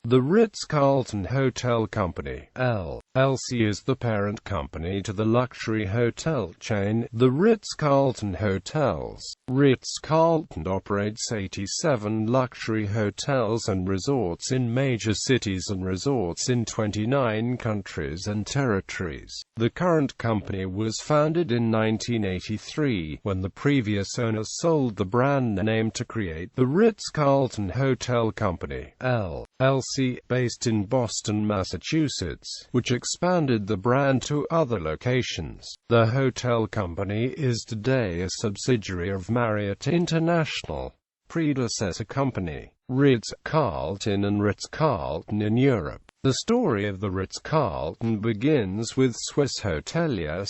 The Ritz-Carlton Hotel Company, L.L.C. is the parent company to the luxury hotel chain, the Ritz-Carlton Hotels. Ritz-Carlton operates 87 luxury hotels and resorts in major cities and resorts in 29 countries and territories. The current company was founded in 1983, when the previous owner sold the brand name to create the Ritz-Carlton Hotel Company, L.L.C., based in Boston, Massachusetts, which expanded the brand to other locations. The hotel company is today a subsidiary of Marriott International, predecessor company, Ritz-Carlton and Ritz-Carlton in Europe. The story of the Ritz-Carlton begins with Swiss hotelier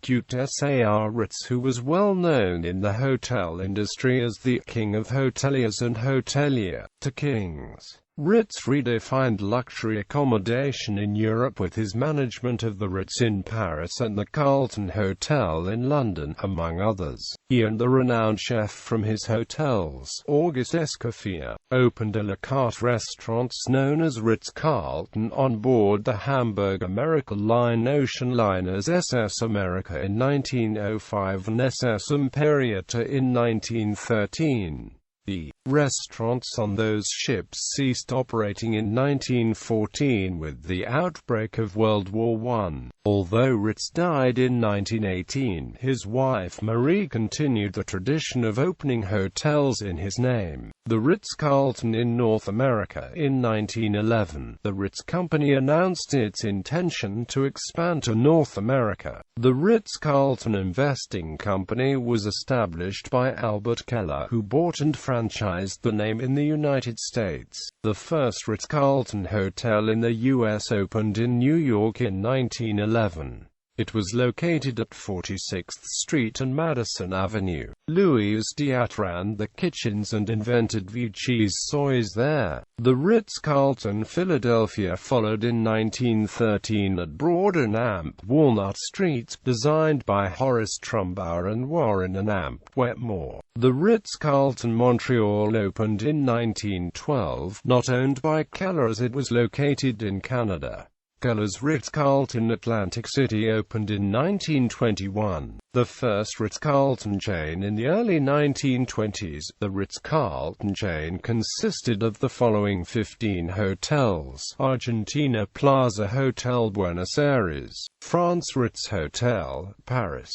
Curt Ritz, who was well known in the hotel industry as the king of hoteliers and hotelier to kings. Ritz redefined luxury accommodation in Europe with his management of the Ritz in Paris and the Carlton Hotel in London, among others. He and the renowned chef from his hotels, Auguste Escoffier, opened a la carte restaurants known as Ritz-Carlton on board the Hamburg America Line ocean liners SS America in 1905 and SS Imperiata in 1913. The restaurants on those ships ceased operating in 1914 with the outbreak of World War I. Although Ritz died in 1918, his wife Marie continued the tradition of opening hotels in his name. The Ritz-Carlton in North America. In 1911, the Ritz Company announced its intention to expand to North America. The Ritz-Carlton Investing Company was established by Albert Keller, who bought and franchised the name in the United States. The first Ritz-Carlton Hotel in the U.S. opened in New York in 1911. It was located at 46th Street and Madison Avenue. Louis Diat ran the kitchens and invented veal cheese soys there. The Ritz-Carlton Philadelphia followed in 1913 at Broad and Amp Walnut Streets, designed by Horace Trumbauer and Warren and Amp Wetmore. The Ritz-Carlton Montreal opened in 1912, not owned by Keller as it was located in Canada. Keller's Ritz-Carlton Atlantic City opened in 1921, the first Ritz-Carlton chain in the early 1920s. The Ritz-Carlton chain consisted of the following 15 hotels: Argentina Plaza Hotel Buenos Aires, France Ritz Hotel, Paris,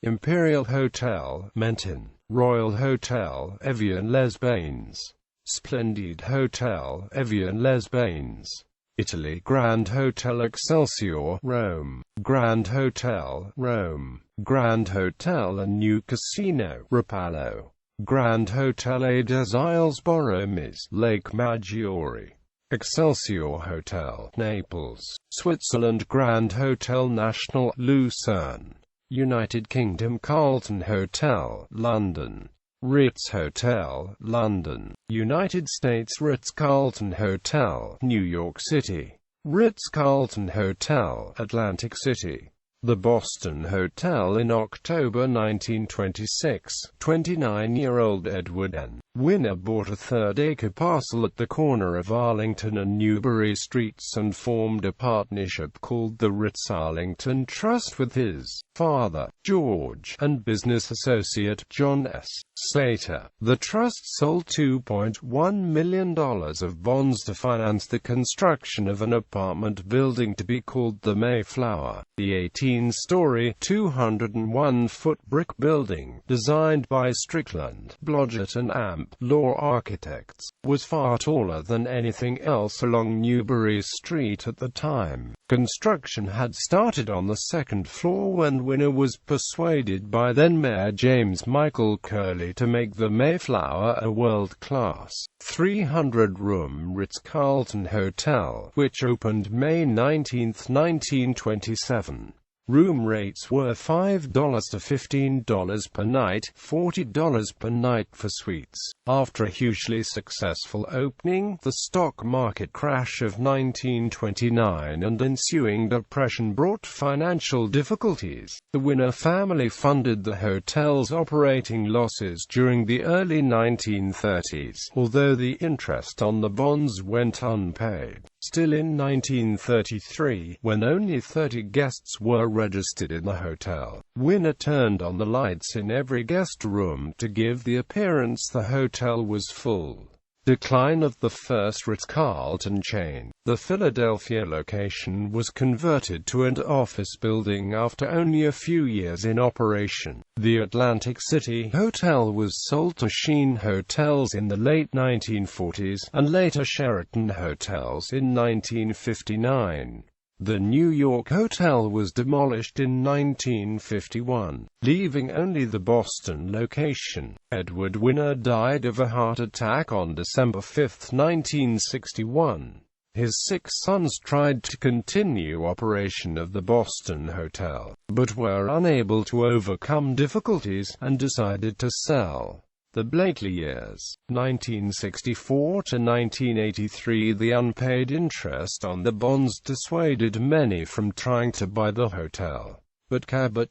Imperial Hotel, Menton, Royal Hotel, Evian-les-Bains, Splendid Hotel, Evian-les-Bains, Italy Grand Hotel Excelsior, Rome, Grand Hotel, Rome, Grand Hotel and New Casino, Rapallo, Grand Hotel des Isles Borromedes, Lake Maggiore, Excelsior Hotel, Naples, Switzerland Grand Hotel National, Lucerne, United Kingdom Carlton Hotel, London, Ritz Hotel, London, United States Ritz-Carlton Hotel, New York City, Ritz-Carlton Hotel, Atlantic City, the Boston Hotel in October 1926. 29-year-old Edward N. Winner bought a third-acre parcel at the corner of Arlington and Newbury Streets and formed a partnership called the Ritz-Arlington Trust with his father, George, and business associate, John S. Slater. The trust sold $2.1 million of bonds to finance the construction of an apartment building to be called the Mayflower. The 18-story, 201-foot brick building, designed by Strickland, Blodgett and Amp Law Architects, was far taller than anything else along Newbury Street at the time. Construction had started on the second floor when Winner was persuaded by then-Mayor James Michael Curley to make the Mayflower a world-class, 300-room Ritz-Carlton Hotel, which opened May 19, 1927. Room rates were $5 to $15 per night, $40 per night for suites. After a hugely successful opening, the stock market crash of 1929 and ensuing depression brought financial difficulties. The Winner family funded the hotel's operating losses during the early 1930s, although the interest on the bonds went unpaid. Still, in 1933, when only 30 guests were registered in the hotel, Winner turned on the lights in every guest room to give the appearance the hotel was full. Decline of the first Ritz-Carlton chain. The Philadelphia location was converted to an office building after only a few years in operation. The Atlantic City Hotel was sold to Sheen Hotels in the late 1940s, and later Sheraton Hotels in 1959. The New York Hotel was demolished in 1951, leaving only the Boston location. Edward Winner died of a heart attack on December 5, 1961. His 6 sons tried to continue operation of the Boston Hotel, but were unable to overcome difficulties, and decided to sell. The Blakely years, 1964 to 1983. The unpaid interest on the bonds dissuaded many from trying to buy the hotel. But Cabot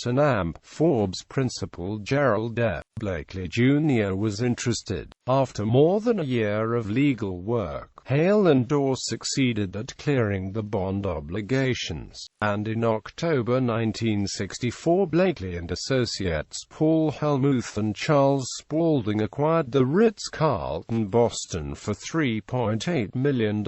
and AMP Forbes principal Gerald F. Blakely Jr. was interested. After more than a year of legal work, Hale and Dorr succeeded at clearing the bond obligations, and in October 1964 Blakely and Associates Paul Helmuth and Charles Spaulding acquired the Ritz-Carlton Boston for $3.8 million.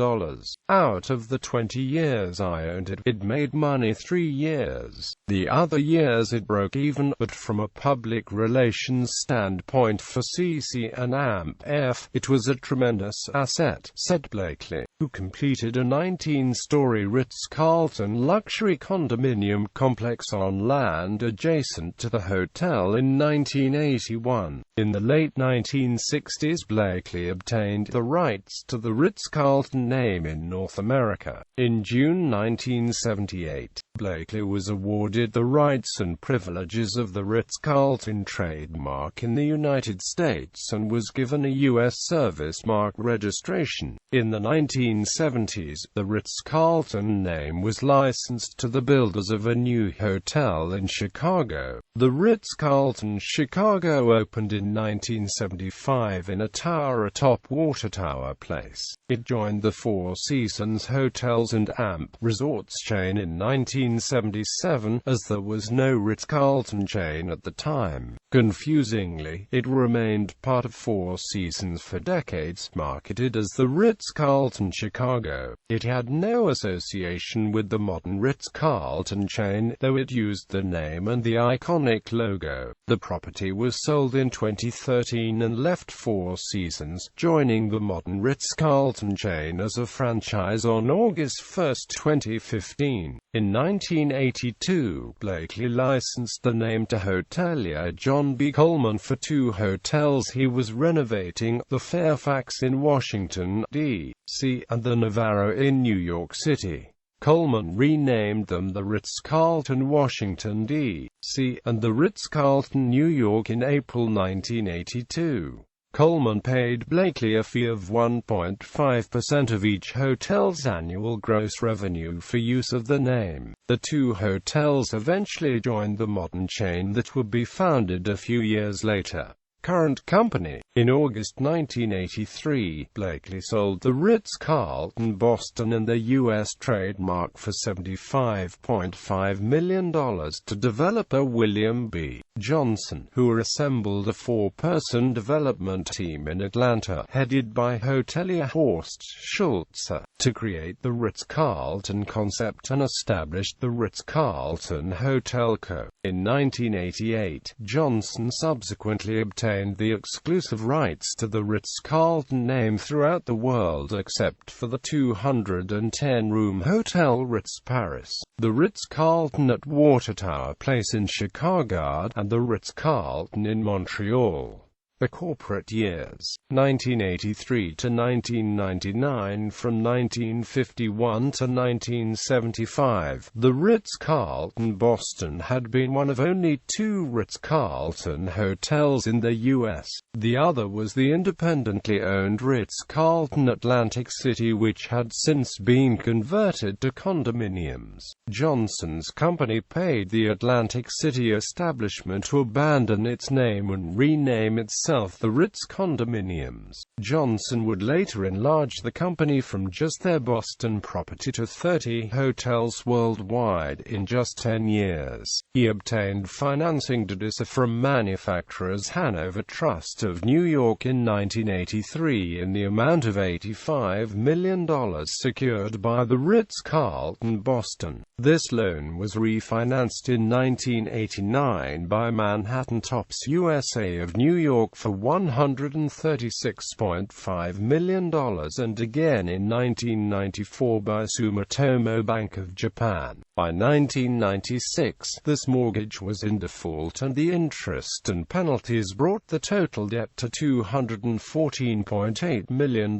Out of the 20 years I owned it, it made money 3 years. The other years it broke even, but from a public relations standpoint for CC and AMP-F, it was a tremendous asset, said Blakely, who completed a 19-story Ritz-Carlton luxury condominium complex on land adjacent to the hotel in 1981. In the late 1960s, Blakely obtained the rights to the Ritz-Carlton name in North America. In June 1978, Blakely was awarded the rights and privileges of the Ritz-Carlton trademark in the United States and was given a U.S. service mark registration. In the 1970s, the Ritz-Carlton name was licensed to the builders of a new hotel in Chicago. The Ritz-Carlton Chicago opened in 1975 in a tower atop Water Tower Place. It joined the Four Seasons Hotels and AMP Resorts chain in 1977, as there was no Ritz-Carlton chain at the time. Confusingly, it remained part of Four Seasons for decades, marketed as the Ritz-Carlton Chicago. It had no association with the modern Ritz-Carlton chain, though it used the name and the iconic logo. The property was sold in 2013 and left Four Seasons, joining the modern Ritz-Carlton chain as a franchise on August 1, 2015. In 1982, Blakely licensed the name to hotelier John B. Coleman for 2 hotels he was renovating, the Fairfax in Washington, D.C., and the Navarro in New York City. Coleman renamed them the Ritz-Carlton Washington, D.C., and the Ritz-Carlton New York in April 1982. Coleman paid Blakely a fee of 1.5% of each hotel's annual gross revenue for use of the name. The 2 hotels eventually joined the modern chain that would be founded a few years later. Current company. In August 1983, Blakely sold the Ritz-Carlton Boston and the U.S. trademark for $75.5 million to developer William B. Johnson, who assembled a 4-person development team in Atlanta, headed by hotelier Horst Schulze, to create the Ritz-Carlton concept and established the Ritz-Carlton Hotel Co. In 1988, Johnson subsequently obtained the exclusive rights to the Ritz-Carlton name throughout the world except for the 210-room Hotel Ritz Paris, the Ritz-Carlton at Water Tower Place in Chicago, and the Ritz-Carlton in Montreal. The corporate years, 1983 to 1999. From 1951 to 1975, the Ritz-Carlton Boston had been one of only two Ritz-Carlton hotels in the U.S. The other was the independently owned Ritz-Carlton Atlantic City, which had since been converted to condominiums. Johnson's company paid the Atlantic City establishment to abandon its name and rename itself the Ritz Condominiums. Johnson would later enlarge the company from just their Boston property to 30 hotels worldwide in just 10 years. He obtained financing to do so from manufacturers Hanover Trust of New York in 1983 in the amount of $85 million secured by the Ritz-Carlton Boston. This loan was refinanced in 1989 by Manhattan Tops USA of New York for $136.5 million and again in 1994 by Sumitomo Bank of Japan. By 1996, this mortgage was in default and the interest and penalties brought the total debt to $214.8 million.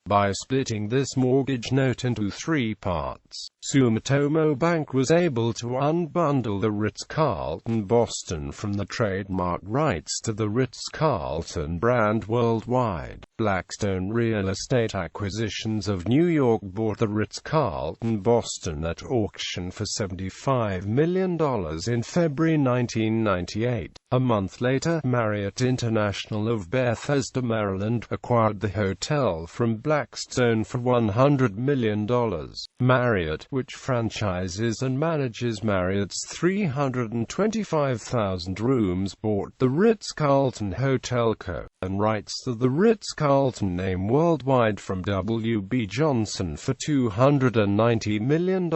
By splitting this mortgage note into three parts, Sumitomo Bank was able to unbundle the Ritz-Carlton Boston from the trademark rights to the Ritz-Carlton brand worldwide. Blackstone Real Estate Acquisitions of New York bought the Ritz-Carlton Boston at auction for $75 million in February 1998. A month later, Marriott International of Bethesda, Maryland, acquired the hotel from Blackstone for $100 million. Marriott, which franchises and manages Marriott's 325,000 rooms, bought the Ritz-Carlton Hotel Co. and rights to the Ritz-Carlton name worldwide from W.B. Johnson for $290 million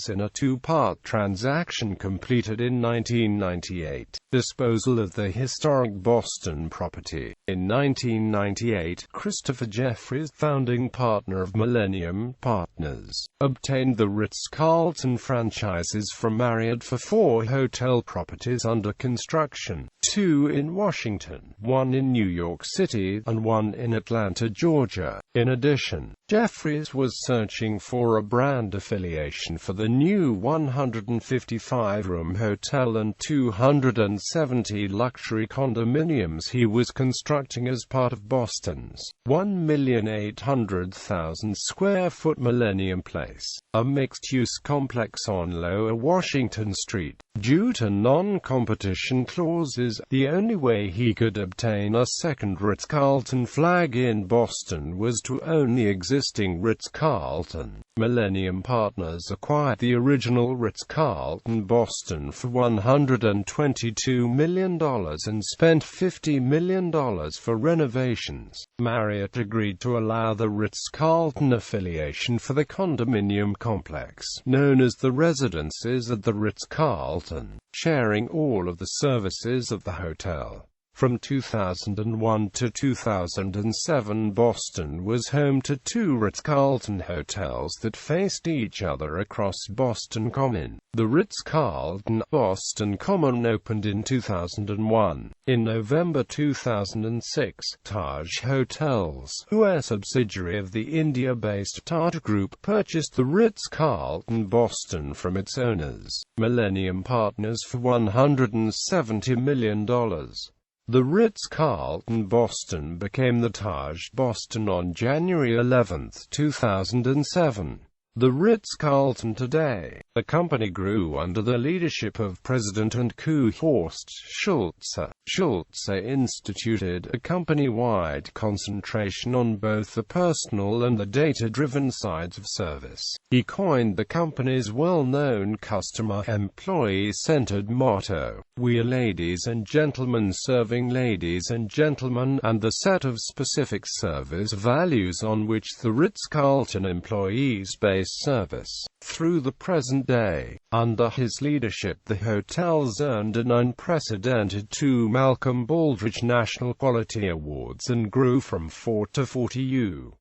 in a two-part transaction completed in 1998. Disposal of the historic Boston property. In 1998, Christopher Jeffries, founding partner of Millennium Partners, obtained the Ritz-Carlton franchises from Marriott for 4 hotel properties under construction, 2 in Washington, 1 in New York City, and 1 in Atlanta, Georgia. In addition, Jeffries was searching for a brand affiliation for the new 155-room hotel and 270 luxury condominiums he was constructing as part of Boston's 1,800,000 square foot Millennium Place, a mixed-use complex on Lower Washington Street. Due to non-competition clauses, the only way he could obtain a second Ritz-Carlton flag in Boston was to own the existing Ritz-Carlton. Millennium Partners acquired the original Ritz-Carlton Boston for $122 million and spent $50 million for renovations. Marriott agreed to allow the Ritz-Carlton affiliation for the condominium complex, known as the Residences at the Ritz-Carlton, sharing all of the services of the hotel. From 2001 to 2007, Boston was home to 2 Ritz-Carlton hotels that faced each other across Boston Common. The Ritz-Carlton Boston Common opened in 2001. In November 2006, Taj Hotels, a subsidiary of the India-based Tata Group, purchased the Ritz-Carlton Boston from its owners, Millennium Partners, for $170 million. The Ritz-Carlton Boston became the Taj Boston on January 11, 2007. The Ritz-Carlton today. The company grew under the leadership of President and coup Horst Schulze. Schulze instituted a company-wide concentration on both the personal and the data-driven sides of service. He coined the company's well-known customer-employee-centered motto, "We are ladies and gentlemen serving ladies and gentlemen," and the set of specific service values on which the Ritz-Carlton employees base service. Through the present day, under his leadership, the hotels earned an unprecedented 2 Malcolm Baldrige National Quality Awards and grew from 4 to 40 U.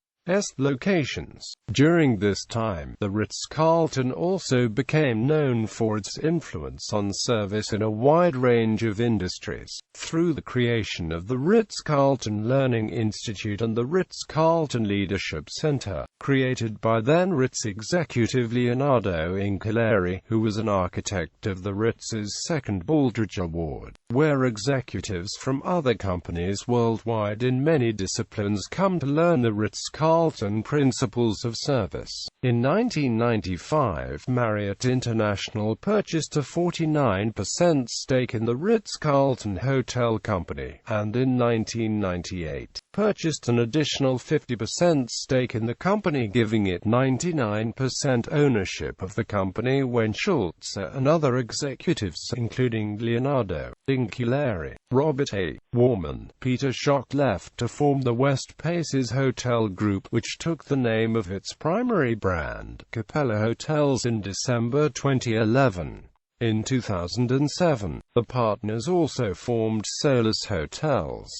locations. During this time, the Ritz-Carlton also became known for its influence on service in a wide range of industries, through the creation of the Ritz-Carlton Learning Institute and the Ritz-Carlton Leadership Center, created by then Ritz executive Leonardo Inchileri, who was an architect of the Ritz's second Baldrige Award, where executives from other companies worldwide in many disciplines come to learn the Ritz-Carlton principles of service. In 1995, Marriott International purchased a 49% stake in the Ritz-Carlton Hotel Company, and in 1998, purchased an additional 50% stake in the company, giving it 99% ownership of the company when Schultz and other executives, including Leonardo Inchileri, Robert A. Warman, Peter Schock, left to form the West Paces Hotel Group, which took the name of its primary brand, Capella Hotels, in December 2011. In 2007, the partners also formed Solis Hotels.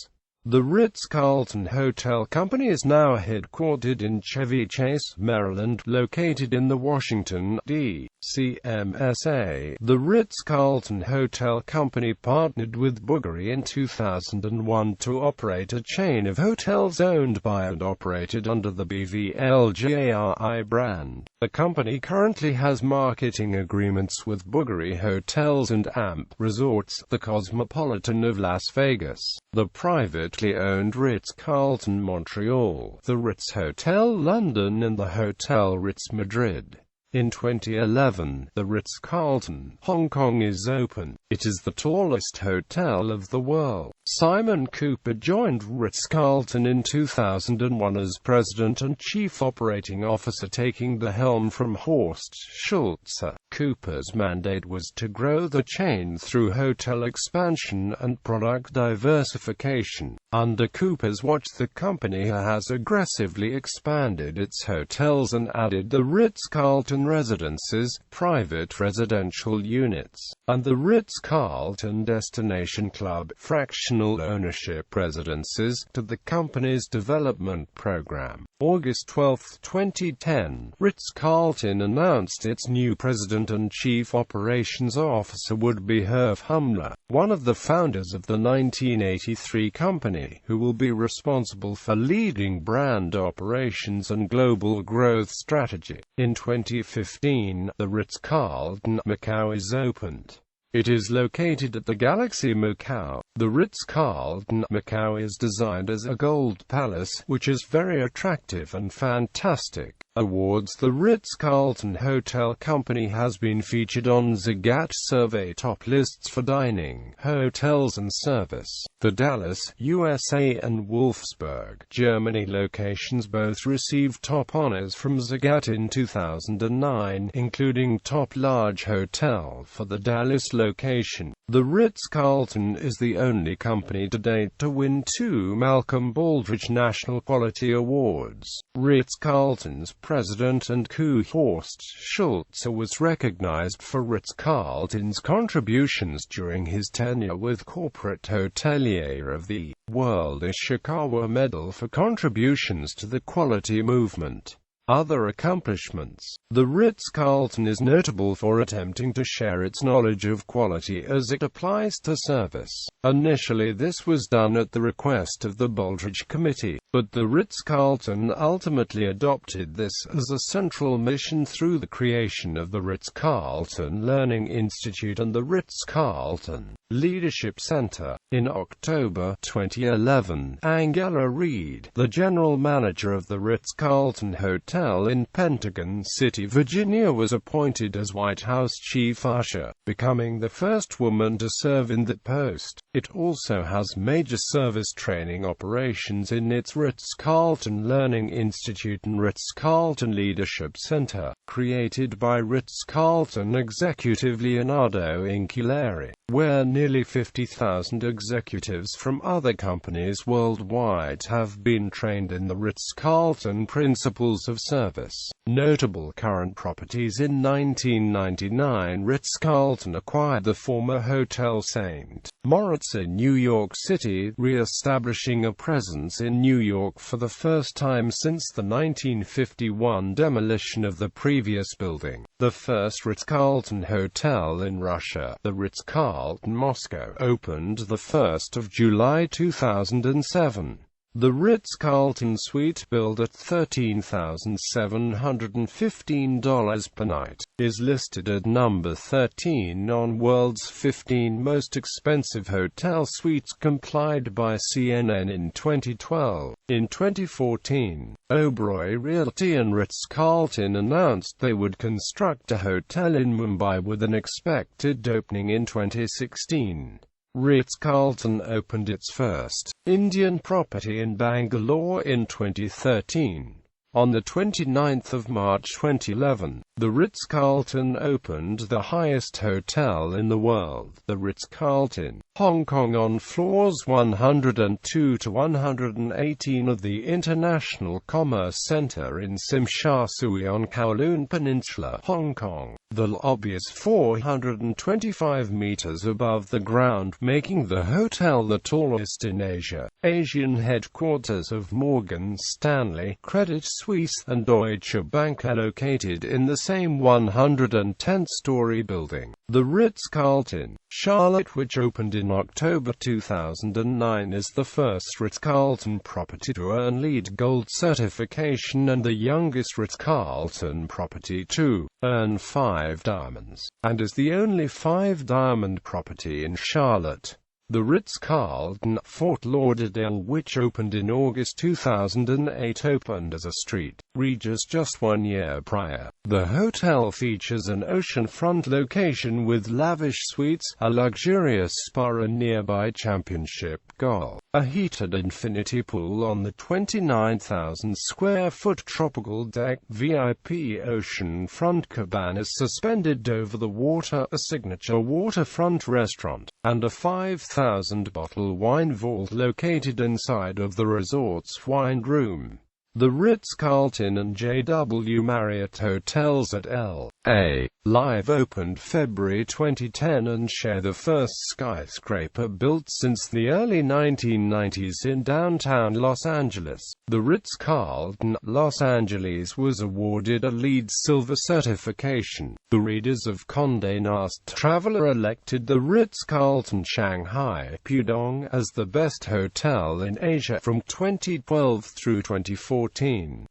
The Ritz-Carlton Hotel Company is now headquartered in Chevy Chase, Maryland, located in the Washington, D.C. MSA. The Ritz-Carlton Hotel Company partnered with Bulgari in 2001 to operate a chain of hotels owned by and operated under the BVLGARI brand. The company currently has marketing agreements with Bulgari Hotels and AMP Resorts, the Cosmopolitan of Las Vegas, the privately owned Ritz-Carlton Montreal, the Ritz Hotel London, and the Hotel Ritz Madrid. In 2011, the Ritz-Carlton Hong Kong is open. It is the tallest hotel of the world. Simon Cooper joined Ritz-Carlton in 2001 as President and Chief Operating Officer, taking the helm from Horst Schulze. Cooper's mandate was to grow the chain through hotel expansion and product diversification. Under Cooper's watch, the company has aggressively expanded its hotels and added the Ritz-Carlton Residences, private residential units, and the Ritz-Carlton Destination Club, fractional ownership residences, to the company's development program. August 12, 2010, Ritz-Carlton announced its new president and chief operations officer would be Hervé Hummler, one of the founders of the 1983 company, who will be responsible for leading brand operations and global growth strategy. In 2015, the Ritz-Carlton Macau is opened. It is located at the Galaxy Macau. The Ritz-Carlton Macau is designed as a gold palace, which is very attractive and fantastic. Awards. The Ritz-Carlton Hotel Company has been featured on Zagat survey top lists for dining, hotels and service. The Dallas, USA and Wolfsburg, Germany locations both received top honors from Zagat in 2009, including top large hotel for the Dallas location. The Ritz-Carlton is the only company to date to win 2 Malcolm Baldrige National Quality Awards. Ritz-Carlton's president and coup Horst Schulze was recognized for Ritz-Carlton's contributions during his tenure with Corporate Hotelier of the World Ishikawa Medal for contributions to the quality movement. Other accomplishments. The Ritz-Carlton is notable for attempting to share its knowledge of quality as it applies to service. Initially this was done at the request of the Baldrige Committee, but the Ritz-Carlton ultimately adopted this as a central mission through the creation of the Ritz-Carlton Learning Institute and the Ritz-Carlton Leadership Center. In October 2011, Angela Reed, the general manager of the Ritz-Carlton Hotel in Pentagon City, Virginia, was appointed as White House chief usher, becoming the first woman to serve in that post. It also has major service training operations in its Ritz-Carlton Learning Institute and Ritz-Carlton Leadership Center, created by Ritz-Carlton executive Leonardo Inchileri. where nearly 50,000 executives from other companies worldwide have been trained in the Ritz-Carlton principles of service. Notable current properties: in 1999, Ritz-Carlton acquired the former Hotel St. Moritz in New York City, re-establishing a presence in New York for the first time since the 1951 demolition of the previous building. The first Ritz-Carlton hotel in Russia, the Ritz-Carlton Moscow, opened the 1st of July 2007. The Ritz-Carlton suite, billed at $13,715 per night, is listed at number 13 on World's 15 Most Expensive Hotel Suites compiled by CNN in 2012. In 2014, Oberoi Realty and Ritz-Carlton announced they would construct a hotel in Mumbai with an expected opening in 2016. Ritz-Carlton opened its first Indian property in Bangalore in 2013. On the 29th of March 2011, the Ritz-Carlton opened the highest hotel in the world, the Ritz-Carlton, Hong Kong, on floors 102 to 118 of the International Commerce Center in Tsim Sha Tsui on Kowloon Peninsula, Hong Kong. The lobby is 425 meters above the ground, making the hotel the tallest in Asia. Asian headquarters of Morgan Stanley, Credit Suisse, and Deutsche Bank are located in the same 110-story building. The Ritz-Carlton, Charlotte, which opened in October 2009, is the first Ritz-Carlton property to earn LEED Gold certification and the youngest Ritz-Carlton property to earn 5 diamonds, and is the only 5-diamond property in Charlotte. The Ritz-Carlton, Fort Lauderdale, which opened in August 2008, opened as a street Regis just 1 year prior. The hotel features an oceanfront location with lavish suites, a luxurious spa, a nearby championship golf, a heated infinity pool on the 29,000-square-foot tropical deck, VIP oceanfront cabanas suspended over the water, a signature waterfront restaurant, and a 5,000-bottle wine vault located inside of the resort's wine room. The Ritz-Carlton and JW Marriott Hotels at L.A. Live opened February 2010 and share the first skyscraper built since the early 1990s in downtown Los Angeles. The Ritz-Carlton, Los Angeles, was awarded a LEED Silver certification. The readers of Condé Nast Traveler elected the Ritz-Carlton Shanghai Pudong as the best hotel in Asia from 2012 through 2014.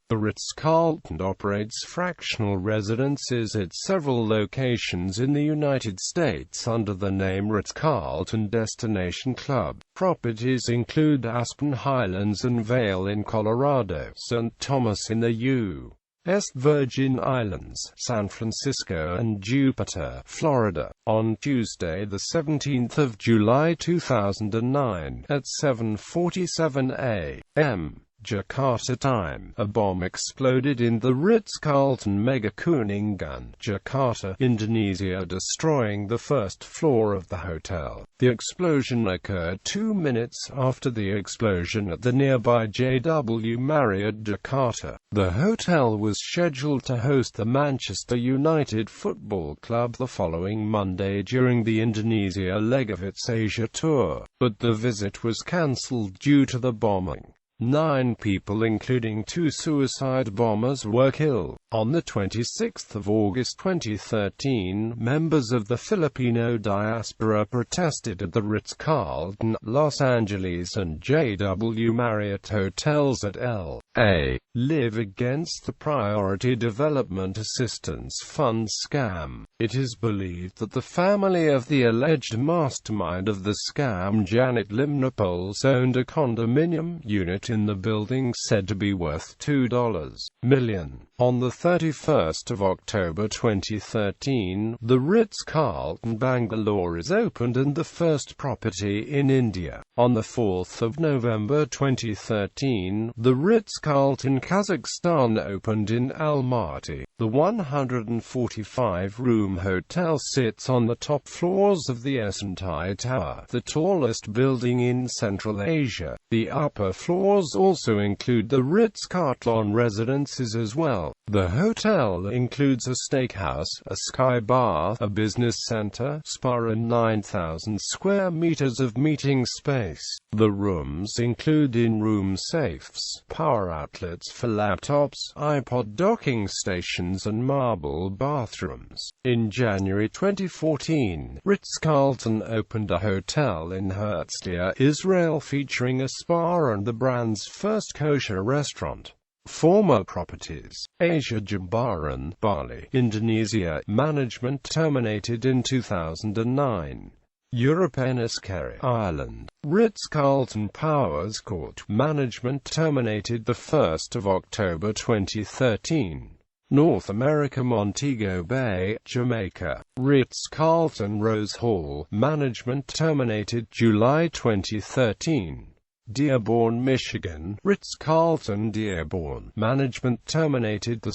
The Ritz-Carlton operates fractional residences at several locations in the United States under the name Ritz-Carlton Destination Club. Properties include Aspen Highlands and Vail in Colorado, St. Thomas in the U.S. Virgin Islands, San Francisco, and Jupiter, Florida. On Tuesday, the 17th of July 2009, at 7:47 a.m. Jakarta time, a bomb exploded in the Ritz-Carlton Mega Kuningan, Jakarta, Indonesia, destroying the first floor of the hotel. The explosion occurred 2 minutes after the explosion at the nearby JW Marriott Jakarta. The hotel was scheduled to host the Manchester United Football Club the following Monday during the Indonesia leg of its Asia tour, but the visit was cancelled due to the bombing. 9 people, including 2 suicide bombers, were killed. On the 26th of August 2013, members of the Filipino diaspora protested at the Ritz-Carlton, Los Angeles, and JW Marriott Hotels at L.A. Live against the Priority Development Assistance Fund scam. It is believed that the family of the alleged mastermind of the scam, Janet Limnapoles, owned a condominium unit in the building said to be worth $2 million. On the 31st of October 2013, the Ritz-Carlton Bangalore is opened and the first property in India. On the 4th of November 2013, the Ritz-Carlton Kazakhstan opened in Almaty. The 145-room hotel sits on the top floors of the Esentai Tower, the tallest building in Central Asia. The upper floors also include the Ritz-Carlton residences as well. The hotel includes a steakhouse, a sky bar, a business center, spa and 9,000 square meters of meeting space. The rooms include in-room safes, power outlets for laptops, iPod docking stations and marble bathrooms. In January 2014, Ritz-Carlton opened a hotel in Herzliya, Israel featuring a spa and the brand's first kosher restaurant. Former properties: Asia Jimbaran, Bali, Indonesia. Management terminated in 2009. Europe Enniskerry, Ireland. Ritz-Carlton Powers Court. Management terminated 1 October 2013. North America, Montego Bay, Jamaica. Ritz-Carlton Rose Hall. Management terminated July 2013. Dearborn, Michigan. Ritz-Carlton Dearborn. Management terminated 2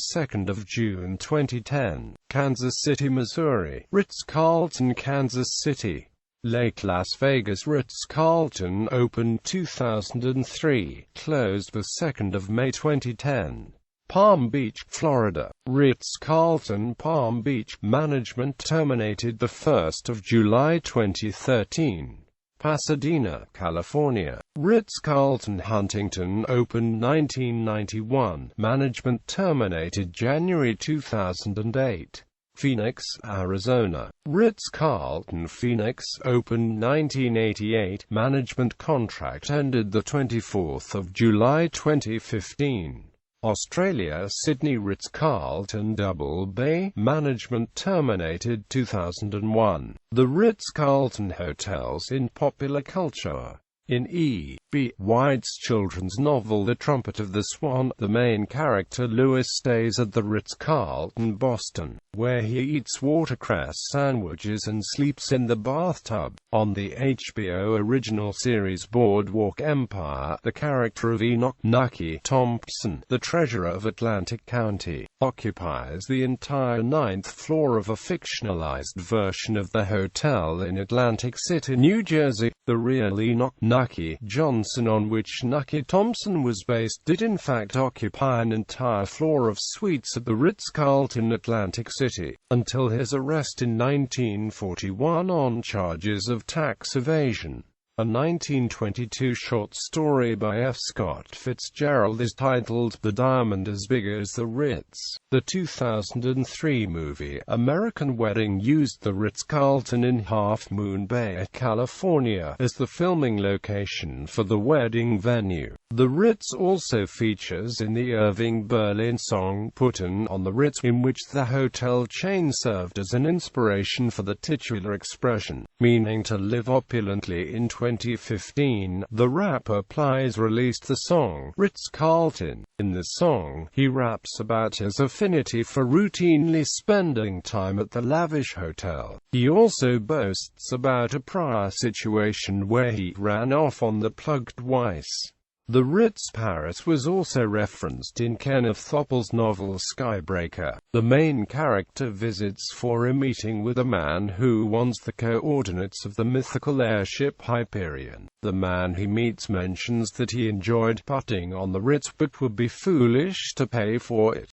June 2010. Kansas City, Missouri. Ritz-Carlton Kansas City. Lake Las Vegas. Ritz-Carlton opened 2003, closed 2 May 2010. Palm Beach, Florida. Ritz-Carlton Palm Beach. Management terminated 1 July 2013. Pasadena, California. Ritz-Carlton Huntington opened 1991. Management terminated January 2008. Phoenix, Arizona. Ritz-Carlton Phoenix opened 1988. Management contract ended 24 July 2015. Australia, Sydney. Ritz-Carlton Double Bay. Management terminated 2001. The Ritz-Carlton Hotels in popular culture. In E. B. White's children's novel The Trumpet of the Swan, the main character Louis stays at the Ritz-Carlton Boston, where he eats watercress sandwiches and sleeps in the bathtub. On the HBO original series Boardwalk Empire, the character of Enoch "Nucky" Thompson, the treasurer of Atlantic County, occupies the entire 9th floor of a fictionalized version of the hotel in Atlantic City, New Jersey. The real Enoch "Nucky" Johnson, on which Nucky Thompson was based, did in fact occupy an entire floor of suites at the Ritz-Carlton Atlantic City, until his arrest in 1941 on charges of tax evasion. A 1922 short story by F. Scott Fitzgerald is titled "The Diamond as Big as the Ritz." The 2003 movie American Wedding used the Ritz-Carlton in Half Moon Bay, California, as the filming location for the wedding venue. The Ritz also features in the Irving Berlin song "Puttin' on the Ritz," in which the hotel chain served as an inspiration for the titular expression, meaning to live opulently. In 2015, the rapper Plies released the song "Ritz-Carlton." In the song, he raps about his affinity for routinely spending time at the lavish hotel. He also boasts about a prior situation where he ran off on the plug twice. The Ritz Paris was also referenced in Kenneth Thopple's novel Skybreaker. The main character visits for a meeting with a man who wants the coordinates of the mythical airship Hyperion. The man he meets mentions that he enjoyed putting on the Ritz but would be foolish to pay for it.